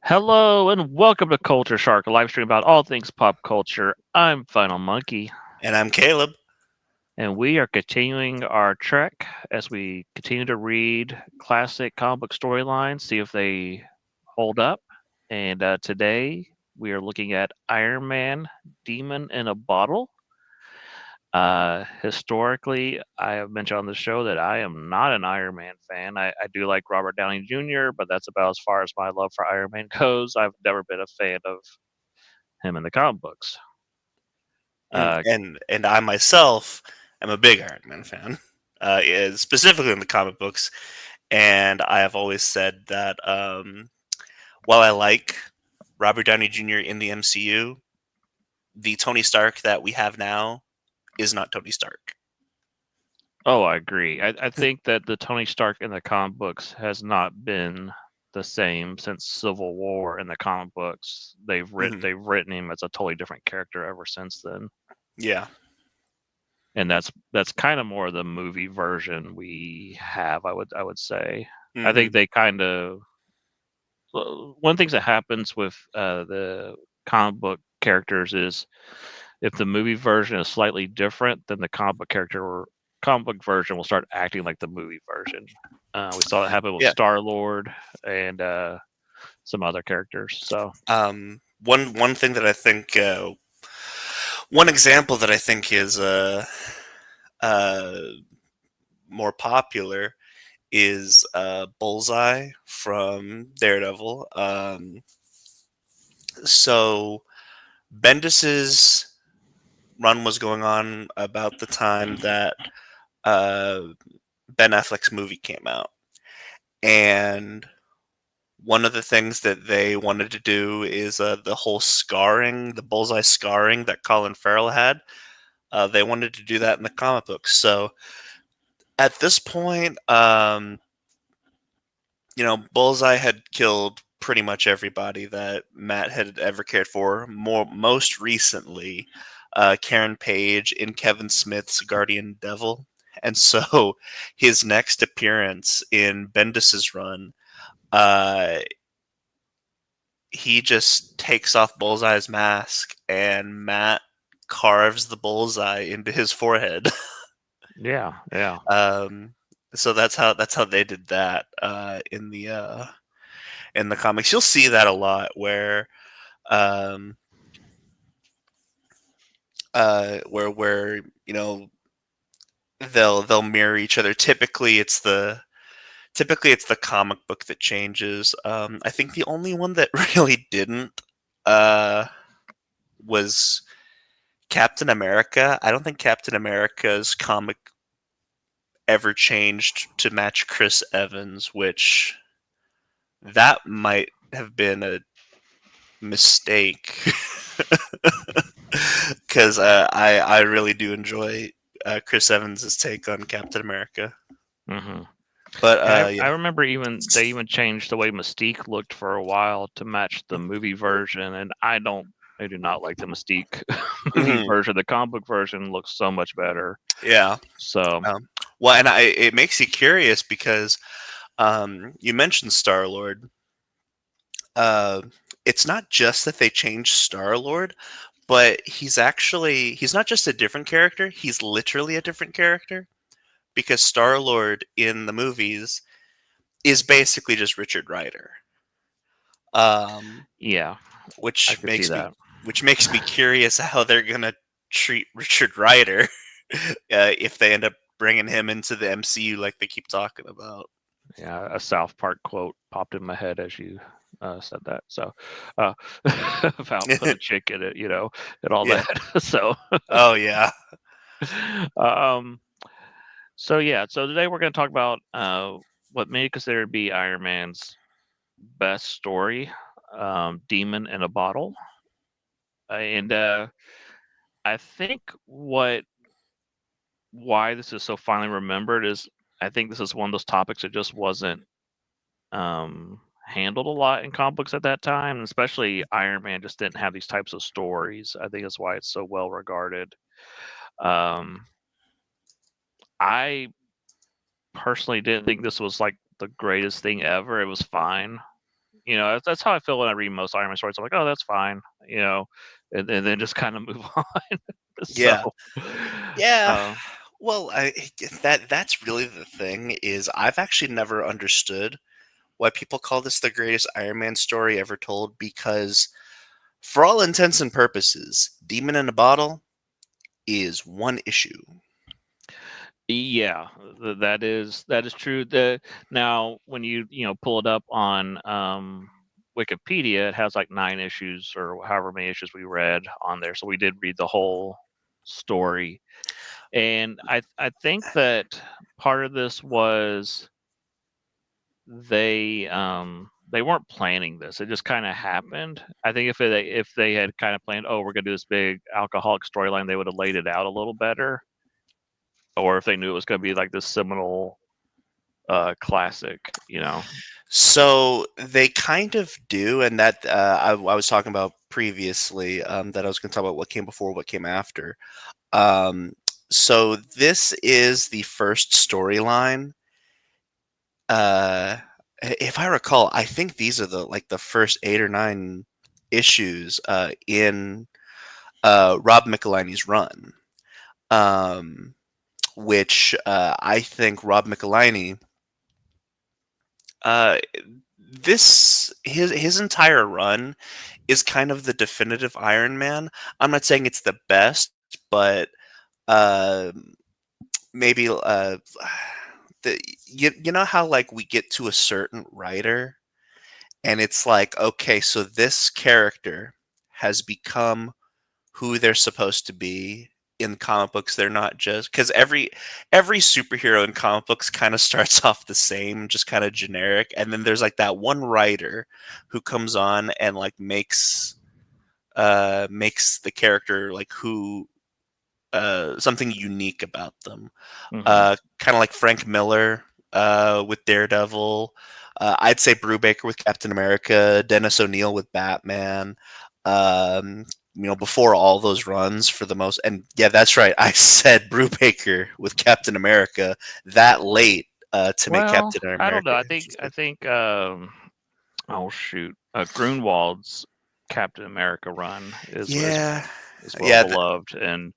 Hello and welcome to Culture Shark, a live stream about all things pop culture. I'm Final Monkey, And I'm Caleb. and we are continuing our trek as we continue to read classic comic book storylines, see if they hold up. And today we are looking at Iron Man Demon in a Bottle. Historically, I have mentioned on the show that I am not an Iron Man fan. I do like Robert Downey Jr., but that's about as far as my love for Iron Man goes. I've never been a fan of him in the comic books. Uh, And I myself am a big Iron Man fan, specifically in the comic books. And I have always said that while I like Robert Downey Jr. in the MCU, the Tony Stark that we have now is not Tony Stark. oh, I agree. I think that the Tony Stark in the comic books has not been the same since Civil War. In the comic books, Hmm. they've written him as a totally different character ever since then, Yeah. and that's kind of more the movie version we have. I would say. I Hmm. think they kind of one of the things that happens with the comic book characters is if the movie version is slightly different, then the comic book version will start acting like the movie version. We saw it happen with Yeah. Star Lord and some other characters. So One thing that I think one example that I think is uh, more popular is Bullseye from Daredevil. So Bendis's run was going on about the time that uh, Ben Affleck's movie came out, and one of the things that they wanted to do is the whole scarring, the Bullseye scarring that Colin Farrell had. They wanted to do that in the comic books. So at this point, Bullseye had killed pretty much everybody that Matt had ever cared for. Most recently, Karen Page in Kevin Smith's Guardian Devil, and so his next appearance in Bendis's run, uh, he just takes off Bullseye's mask, and Matt carves the bullseye into his forehead. yeah, yeah, um, so that's how they did that in the comics. You'll see that a lot um, where they'll mirror each other. Typically it's the comic book that changes. I think the only one that really didn't uh, was Captain America. I don't think Captain America's comic ever changed to match Chris Evans, which that might have been a mistake. Because I really do enjoy Chris Evans' take on Captain America. hmm But yeah. I yeah. remember they even changed the way Mystique looked for a while to match the movie version, and I do not like the Mystique movie Mhm. version. The comic book version looks so much better. Yeah. So Well, and it makes you curious because you mentioned Star Lord. Uh, it's not just that they changed Star Lord, but he's not just a different character. He's literally a different character because Star Lord in the movies is basically just Richard Rider. Um, yeah, I which could see makes me that. which makes me curious how they're gonna treat Richard Rider if they end up bringing him into the MCU like they keep talking about. Yeah, a South Park quote popped in my head as you said that. So, uh, about put a chick in it, and all Yeah. that. So, Oh yeah. um, so yeah. So today we're going to talk about what many consider to be Iron Man's best story, "Demon in a Bottle," and I think why this is so finally remembered is I think this is one of those topics that just wasn't handled a lot in comic books at that time, and especially Iron Man just didn't have these types of stories. I think that's why it's so well regarded. Um, I personally didn't think this was like the greatest thing ever. It was fine. That's how I feel when I read most Iron Man stories. I'm like, oh, that's fine, and then just kind of move on. So, Yeah. Yeah. uh, Well, that's really the thing is I've actually never understood why people call this the greatest Iron Man story ever told because for all intents and purposes, Demon in a Bottle is one issue. yeah, that is true. Now when you pull it up on Wikipedia, it has like 9 issues or however many issues we read on there. So we did read the whole story, and I think that part of this was they weren't planning this. It just kind of happened. I think if they had kind of planned, oh, we're gonna do this big alcoholic storyline, they would have laid it out a little better. Or if they knew it was gonna be like this seminal classic. So they kind of do, and that I was talking about previously that I was going to talk about what came before, what came after. Um, so this is the first storyline. Uh, if I recall, I think these are the first 8 or 9 issues in Rob McElhenney's run, um, which I think Rob McElhenney. Uh, this his entire run is kind of the definitive Iron Man. I'm not saying it's the best, but uh, maybe you know how like we get to a certain writer and it's like okay, so this character has become who they're supposed to be in comic books. They're not just because every superhero in comic books kind of starts off the same, just kind of generic, and then there's like that one writer who comes on and like makes the character like who something unique about them. Hmm. Kind of like Frank Miller with Daredevil. I'd say Brubaker with Captain America, Dennis O'Neil with Batman. Um, before all those runs for the most, and yeah, that's right. I said Brubaker with Captain America that late to make Well, Captain I don't know. America interesting. I think. Oh shoot, Grunwald's Captain America run Yeah, is well yeah. beloved, and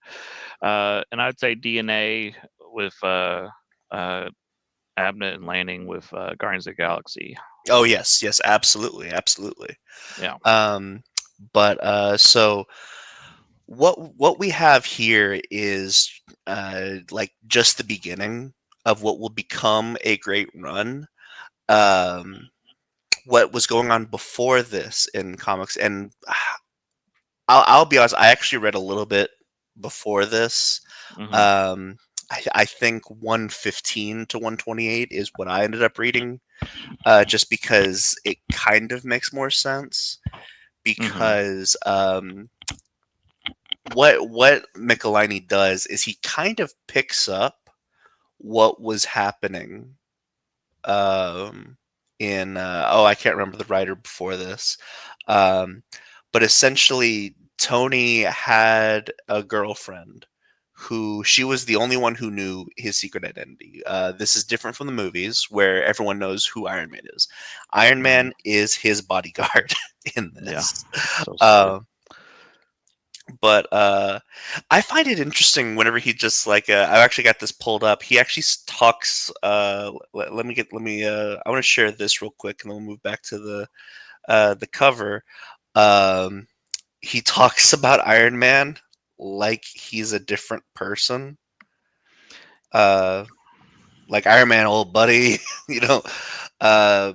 I'd say DNA with uh, Abnett and Lanning with Guardians of the Galaxy. Oh yes, yes, absolutely, absolutely. Yeah. Um, but so what we have here is like just the beginning of what will become a great run. Um, what was going on before this in comics, and I'll be honest, I actually read a little bit before this. Hmm. Um, I think 115 to 128 is what I ended up reading, just because it kind of makes more sense. Hmm. Because what Michelini does is he kind of picks up what was happening um, in I can't remember the writer before this, um, but essentially Tony had a girlfriend who she was the only one who knew his secret identity. This is different from the movies where everyone knows who Iron Man is. Iron Hmm. Man is his bodyguard in Yeah. this. So sad. Uh, but I find it interesting whenever he just like I've actually got this pulled up. He actually talks. Let me. I want to share this real quick, and then we'll move back to the cover. Um, he talks about Iron Man like he's a different person. Uh, like Iron Man, old buddy, you know. Uh,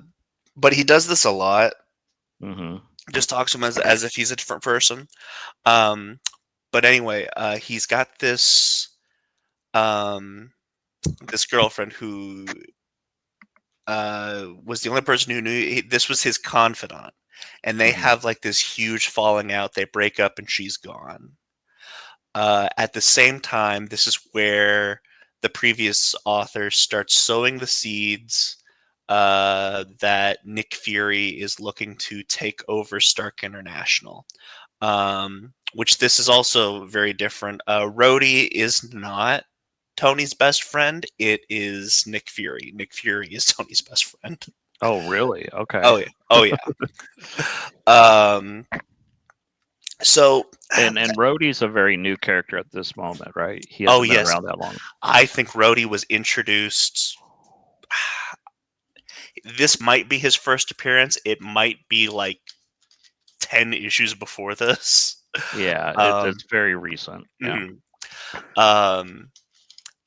but he does this a lot. Hmm. Just talks to him as if he's a different person. Um, but anyway, he's got um, this girlfriend who was the only person who knew this was his confidant, and they Hmm. have like this huge falling out. They break up, and she's gone. At the same time, this is where the previous author starts sowing the seeds that Nick Fury is looking to take over Stark International. Which this is also very different. Rhodey is not Tony's best friend. It is Nick Fury. Nick Fury is Tony's best friend. Oh, really? Okay. Oh yeah, oh yeah. Um, so, And Rhodey's a very new character at this moment, right? He oh hasn't been yes, around that long. I think Rhodey was introduced. This might be his first appearance. It might be like 10 issues before this. Yeah, Um, it's very recent. Yeah. mhm. um,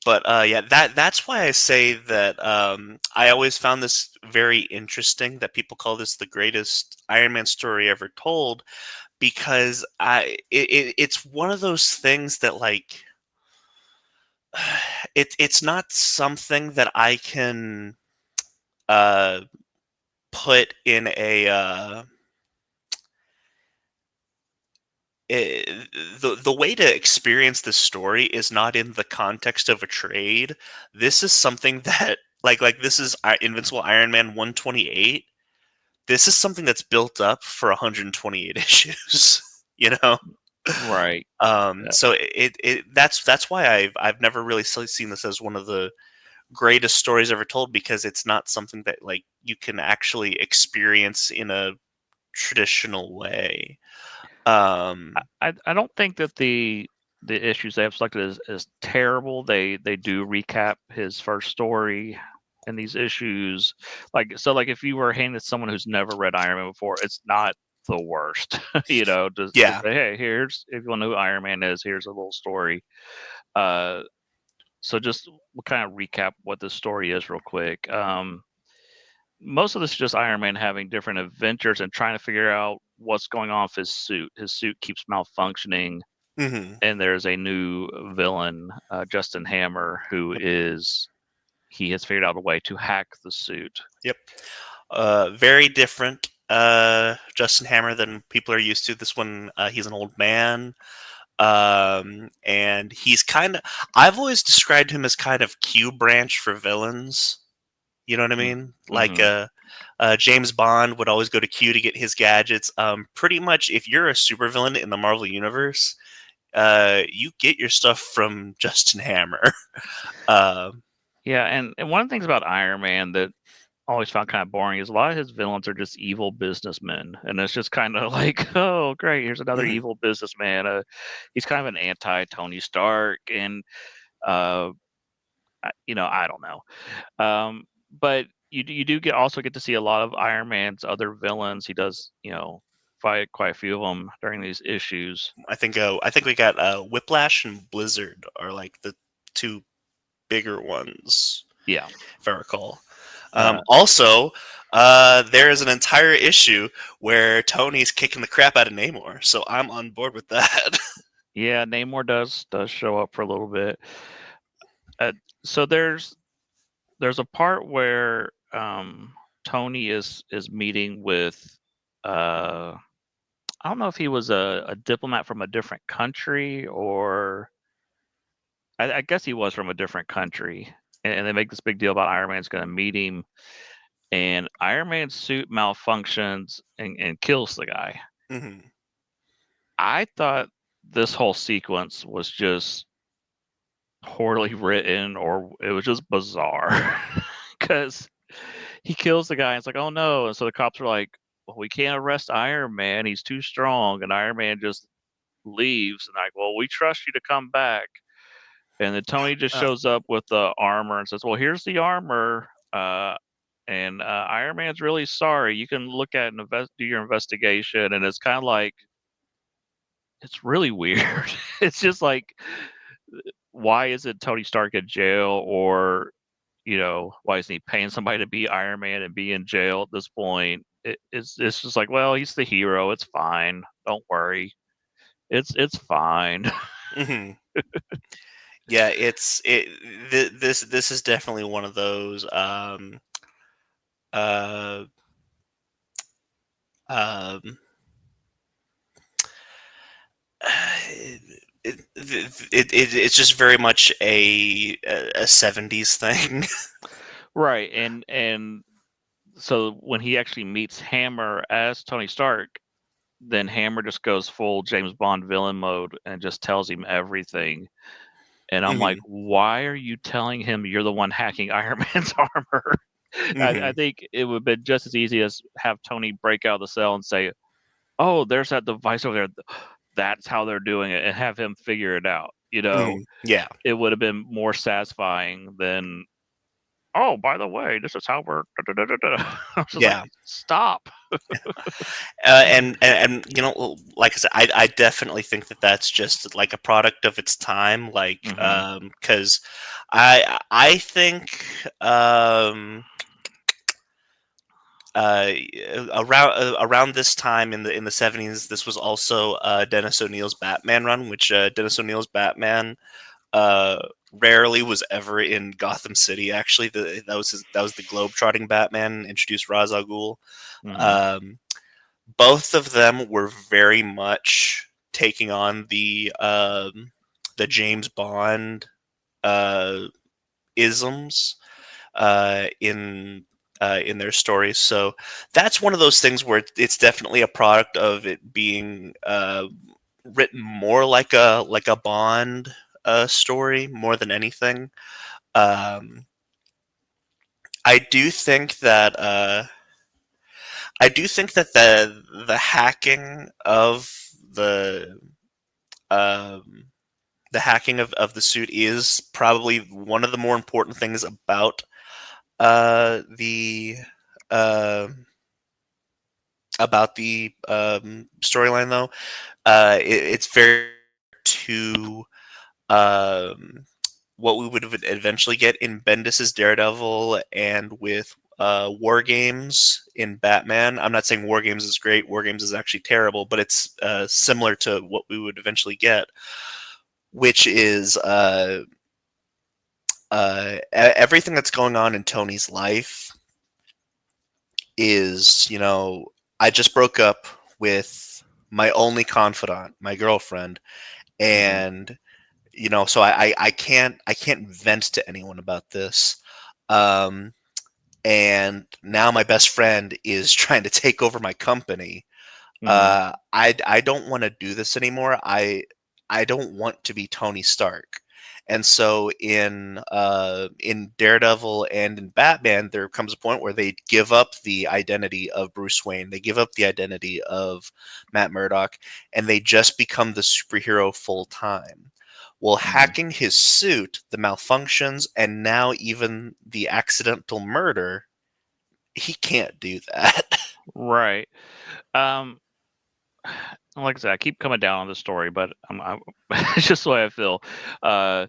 but yeah, that's why I say that I always found this very interesting that people call this the greatest Iron Man story ever told, because it's one of those things that, like, it's not something that I can uh, put in a the way to experience this story is not in the context of a trade. This is something that, like this is Invincible Iron Man 128. This is something that's built up for 128 issues. You know, Right. Yeah. so that's why I've never really seen this as one of the greatest stories ever told, because it's not something that, like, you can actually experience in a traditional way. Um, I don't think that the issues they have selected is terrible. They do recap his first story in these issues. Like if you were handing someone who's never read Iron Man before, it's not the worst. To yeah. say, hey, here's if you want to know who Iron Man is, here's a little story. Uh so just we'll kind of recap what the story is real quick. Most of this is just Iron Man having different adventures and trying to figure out what's going on with his suit. His suit keeps malfunctioning, Hmm. and there's a new villain, Justin Hammer, who is he has figured out a way to hack the suit. Yep. Very different Justin Hammer than people are used to. This one, he's an old man. And he's kind of, I've always described him as kind of Q branch for villains. You know what I mean? Like, Mm-hmm. James Bond would always go to Q to get his gadgets. Pretty much, if you're a supervillain in the Marvel Universe, you get your stuff from Justin Hammer. uh, Yeah, and one of the things about Iron Man that I always found kind of boring is a lot of his villains are just evil businessmen, and it's just kind of like, oh, great, here's another mhm. evil businessman. He's kind of an anti Tony Stark, and uh, I don't know. But you do get to see a lot of Iron Man's other villains. He does, fight quite a few of them during these issues. I think we got Whiplash and Blizzard are like the two bigger ones, Yeah. if I recall. Uh, Also, there is an entire issue where Tony's kicking the crap out of Namor, so I'm on board with that. yeah, Namor does show up for a little bit. Uh, so there's a part where Tony is meeting with uh, I don't know if he was a diplomat from a different country or I guess he was from a different country, and they make this big deal about Iron Man's going to meet him, and Iron Man's suit malfunctions and kills the guy. Hmm. I thought this whole sequence was just poorly written, or it was just bizarre because he kills the guy. And it's like, oh no! And so the cops are like, well, we can't arrest Iron Man. He's too strong. And Iron Man just leaves. And like, well, we trust you to come back. And then Tony just Uh, shows up with the armor and says, well, here's the armor. And Iron Man's really sorry. You can look at and do your investigation. And it's kind of like, it's really weird. It's just like, why isn't Tony Stark in jail? Or, why isn't he paying somebody to be Iron Man and be in jail at this point? It's just like, well, he's the hero. It's fine. Don't worry. It's fine. hmm. Yeah, this is definitely one of those. Uh, um, it's just very much a 70s thing. Right. And so when he actually meets Hammer as Tony Stark, then Hammer just goes full James Bond villain mode and just tells him everything. And I'm like, Hmm. why are you telling him you're the one hacking Iron Man's armor? I Mhm. think it would have been just as easy as have Tony break out of the cell and say, "Oh, there's that device over there. That's how they're doing it," and have him figure it out. Mhm. Yeah. It would have been more satisfying than, "Oh, by the way, this is how we're." I was just like, Yeah. "Stop." And like I said, I definitely think that that's just like a product of its time. Like, Hmm. because I think uh, around this time in the 70s, this was also Dennis O'Neil's Batman run, which Dennis O'Neil's Batman uh, rarely was ever in Gotham City. Actually, that was the globe-trotting Batman, introduced Ra's al Ghul. Hmm. Um, Both of them were very much taking on the James Bond uh, isms in their stories. So that's one of those things where it's definitely a product of it being written more like a Bond story more than anything. Um, I do think that I do think that the hacking of um, the hacking of the suit is probably one of the more important things the uh, storyline, though. It's very to um, what we would eventually get in Bendis's Daredevil and with War Games in Batman. I'm not saying War Games is great. War Games is actually terrible, but it's similar to what we would eventually get, which is everything that's going on in Tony's life is, I just broke up with my only confidant, my girlfriend, Hmm. and so I can't vent to anyone about this. Um, and now my best friend is trying to take over my company. Hmm. I don't want to do this anymore. I don't want to be Tony Stark. And so in Daredevil and in Batman, there comes a point where they give up the identity of Bruce Wayne. They give up the identity of Matt Murdock, and they just become the superhero full time. Well, Hmm. hacking his suit, the malfunctions, and now even the accidental murder, he can't do that. Right. Um, like I said, I keep coming down on the story, but it's just the way I feel. Uh,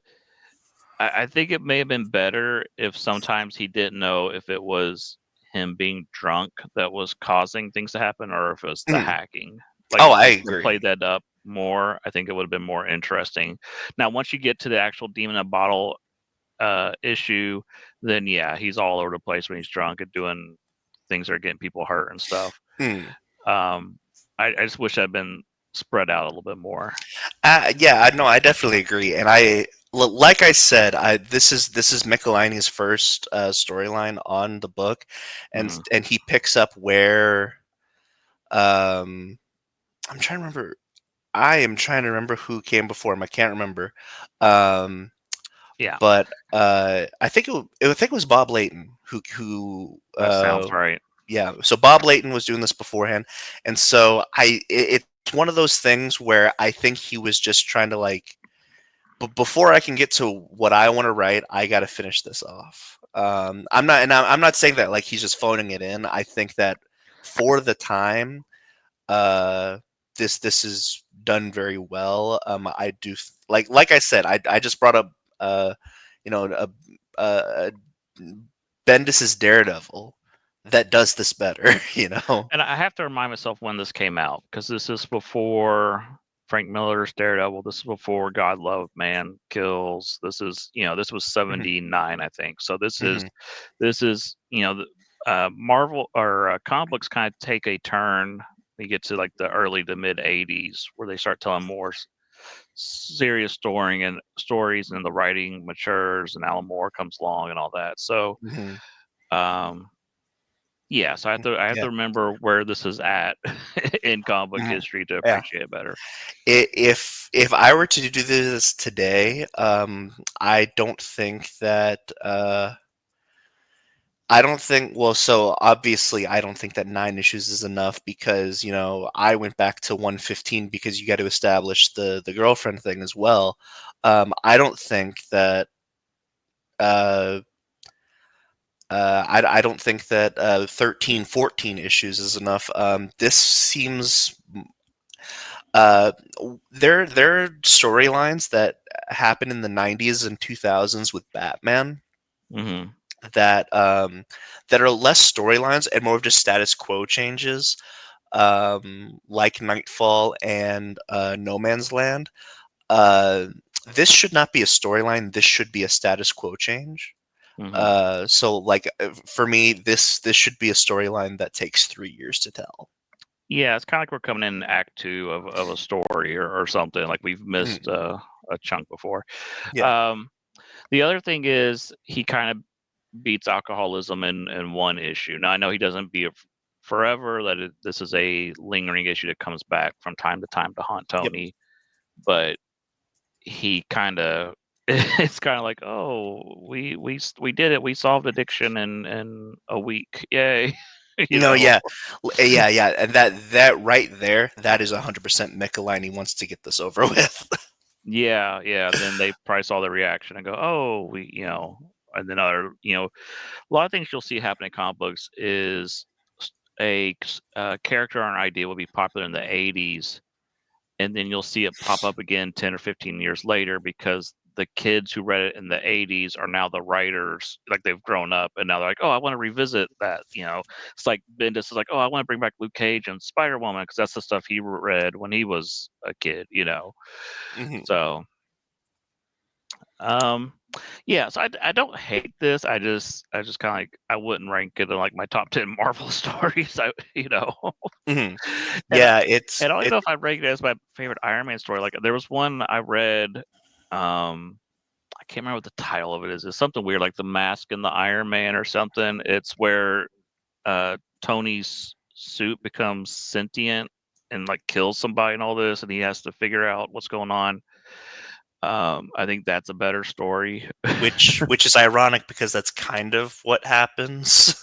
I think it may have been better if sometimes he didn't know if it was him being drunk that was causing things to happen or if it was the Mm. hacking. Like Oh, if I they could have agree. played that up more, I think it would have been more interesting. Now, once you get to the actual demon in a bottle issue, then yeah, he's all over the place when he's drunk and doing things that are getting people hurt and stuff. Mm. Um, I just wish I'd been spread out a little bit more. Yeah, I know. I definitely agree, and like I said, this is Michelinie's first storyline on the book, and Mm, and he picks up where um, I'm trying to remember. I am trying to remember who came before him. I can't remember, um, yeah, but I think it was Bob Layton who that sounds right. yeah. So Bob Layton was doing this beforehand, and so it's one of those things where I think he was just trying to like. But before I can get to what I want to write, I got to finish this off. I'm not saying that like he's just phoning it in. I think that for the time, uh, this is done very well. I do like I said, I just brought up you know a Bendis's Daredevil that does this better. You know. And I have to remind myself when this came out because this is before Frank Miller's Daredevil. This is before God Love Man Kills. This was Hmm. 79, I think. So Hmm. this is, Marvel or comic books kind of take a turn. We get to like the early to mid 80s where they start telling more serious stories and the writing matures and Alan Moore comes along and all that. So, Hmm. um, yeah, so I have to Yeah. remember where this is at in comic book Mhm. history to Yeah. appreciate it better. If I were to do this today, I don't think that I don't think, well, so obviously I don't think that 9 issues is enough because, I went back to 115 because you got to establish the girlfriend thing as well. I don't think that uh I don't think that 13, 14 issues is enough. This seems there are storylines that happen in the 90s and 2000s with Batman Hmm. that that are less storylines and more of just status quo changes, like Nightfall and No Man's Land. Uh, this should not be a storyline. This should be a status quo change. Hmm. So like for me, this should be a storyline that takes 3 years to tell. Yeah, it's kind of like we're coming in Act Two of a story or something. Like we've missed Mhm. a chunk before. Yeah. Um, the other thing is he kind of beats alcoholism in one issue. Now I know he doesn't beat it forever. This is a lingering issue that comes back from time to time to haunt Yep. Tony, but he kind of it's kind of like, oh, we did it. We solved addiction in a week. Yay. you No, know. yeah, yeah, yeah, and that right there, that is 100% Michelini wants to get this over with. Yeah, yeah. Then they probably saw the reaction and go, "Oh, and then a lot of things you'll see happen in comic books is a character or an idea will be popular in the '80s, and then you'll see it pop up again 10 or 15 years later because the kids who read it in the '80s are now the writers, like they've grown up, and now they're like, "Oh, I want to revisit that." It's like Bendis is like, "Oh, I want to bring back Luke Cage and Spider Woman because that's the stuff he read when he was a kid." Hmm. So. Um, yeah, so I don't hate this. I just kind of like I wouldn't rank it in like my top 10 Marvel stories. Hmm. And Yeah, it's and I don't even it. know if I rank it as my favorite Iron Man story. Like there was one I read, I can't remember what the title of it is. It's something weird, like the Mask and the Iron Man or something. It's where Tony's suit becomes sentient and like kills somebody and all this, and he has to figure out what's going on. I think that's a better story. Which is ironic because that's kind of what happens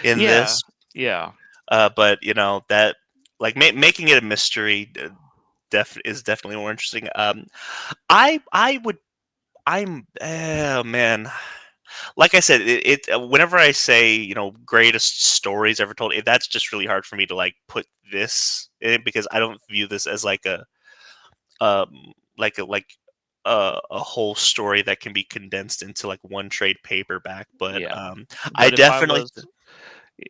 in Yeah, this. yeah. But that, like, making it a mystery is definitely more interesting. I would. I'm. Oh man. Like I said, whenever I say greatest stories ever told, that's just really hard for me to like put this in it because I don't view this as like um a whole story that can be condensed into like one trade paperback. But Yeah. I But definitely.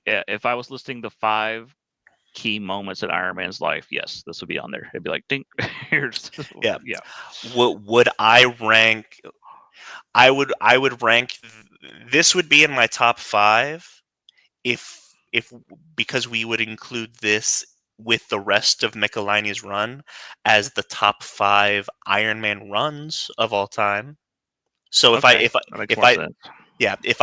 if I was listing the 5 key moments in Iron Man's life, yes, this would be on there. It'd be like, ding, here's, Yeah. yeah. Would I rank? I would rank. This would be in my top 5 if because we would include this with the rest of Michelini's run as the top 5 Iron Man runs of all time. So if I Okay, if I that makes if more I sense. yeah, if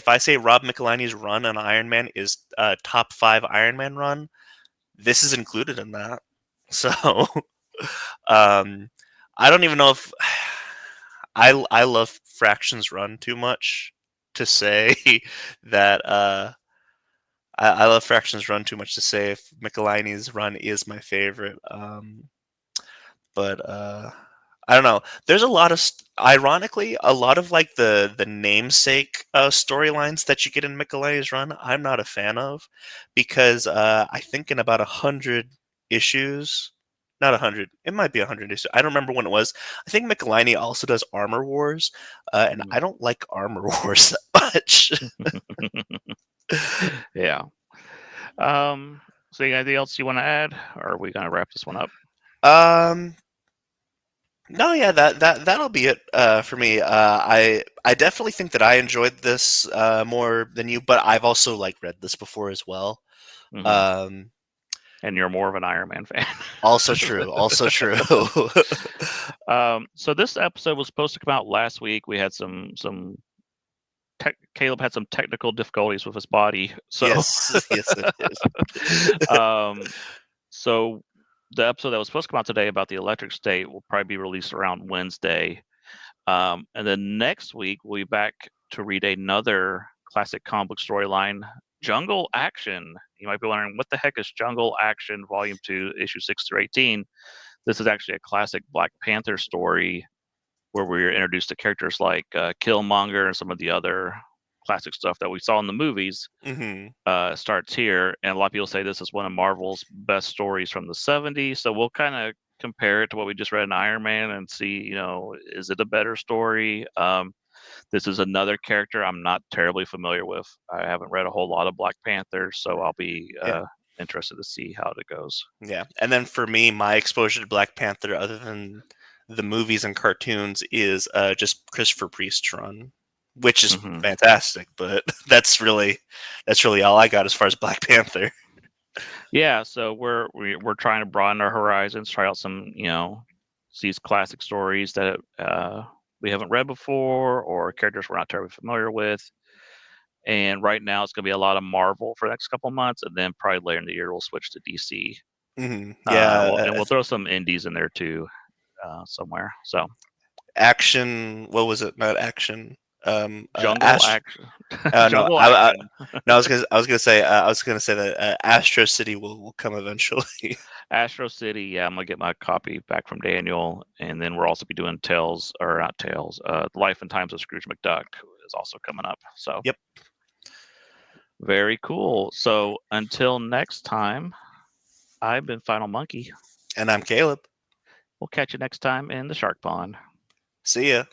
I say Rob Michelini's run on Iron Man is top 5 Iron Man run, this is included in that. So um I don't even know if I love Fractions Run too much to say that I love Fractions Run too much to say if Michelini's run is my favorite. But I don't know. There's a lot of ironically a lot of like the namesake storylines that you get in Michelini's run. I'm not a fan of because I think in about 100 issues. Not 100. It might be 100 issues. I don't remember when it was. I think Michelini also does Armor Wars, and Mm. I don't like Armor Wars that much. Yeah. So you got anything else you want to add, or are we gonna wrap this one up? um, No, yeah, that'll be it for me. I definitely think that I enjoyed this more than you, but I've also like read this before as well. Hmm. Um, And you're more of an Iron Man fan. Also true, also true. So this episode was supposed to come out last week. We had some Caleb had some technical difficulties with his body, so Yes, yes, it is. um, so the episode that was supposed to come out today about the electric state will probably be released around Wednesday. And then next week we'll be back to read another classic comic book storyline, Jungle Action. You might be wondering, what the heck is Jungle Action Volume 2, Issue 6 through 18? This is actually a classic Black Panther story where we were introduced to characters like Killmonger and some of the other classic stuff that we saw in the movies. Mm-hmm. Starts here, and a lot of people say this is one of Marvel's best stories from the 70s. So we'll kind of compare it to what we just read in Iron Man and see, is it a better story? This is another character I'm not terribly familiar with. I haven't read a whole lot of Black Panther, so I'll be Yeah. interested to see how it goes. Yeah. And then for me, my exposure to Black Panther, other than the movies and cartoons, is just Christopher Priest's run, which is Mm-hmm. fantastic. But that's really all I got as far as Black Panther. Yeah, so we're trying to broaden our horizons, try out some, these classic stories that we haven't read before or characters we're not terribly familiar with. And right now it's going to be a lot of Marvel for the next couple months, and then probably later in the year we'll switch to DC. Mm-hmm. Yeah. We'll throw some indies in there too, somewhere. So Action. What was it? Not action. Jungle Ash. Action, No, Jungle Action. no. I was gonna say that Astro City will come eventually. Astro City, yeah, I'm gonna get my copy back from Daniel, and then we'll also be doing Tales, or not Tales, The Life and Times of Scrooge McDuck is also coming up. So Yep. very cool. So until next time, I've been Final Monkey. And I'm Caleb. We'll catch you next time in the Shark Pond. See ya.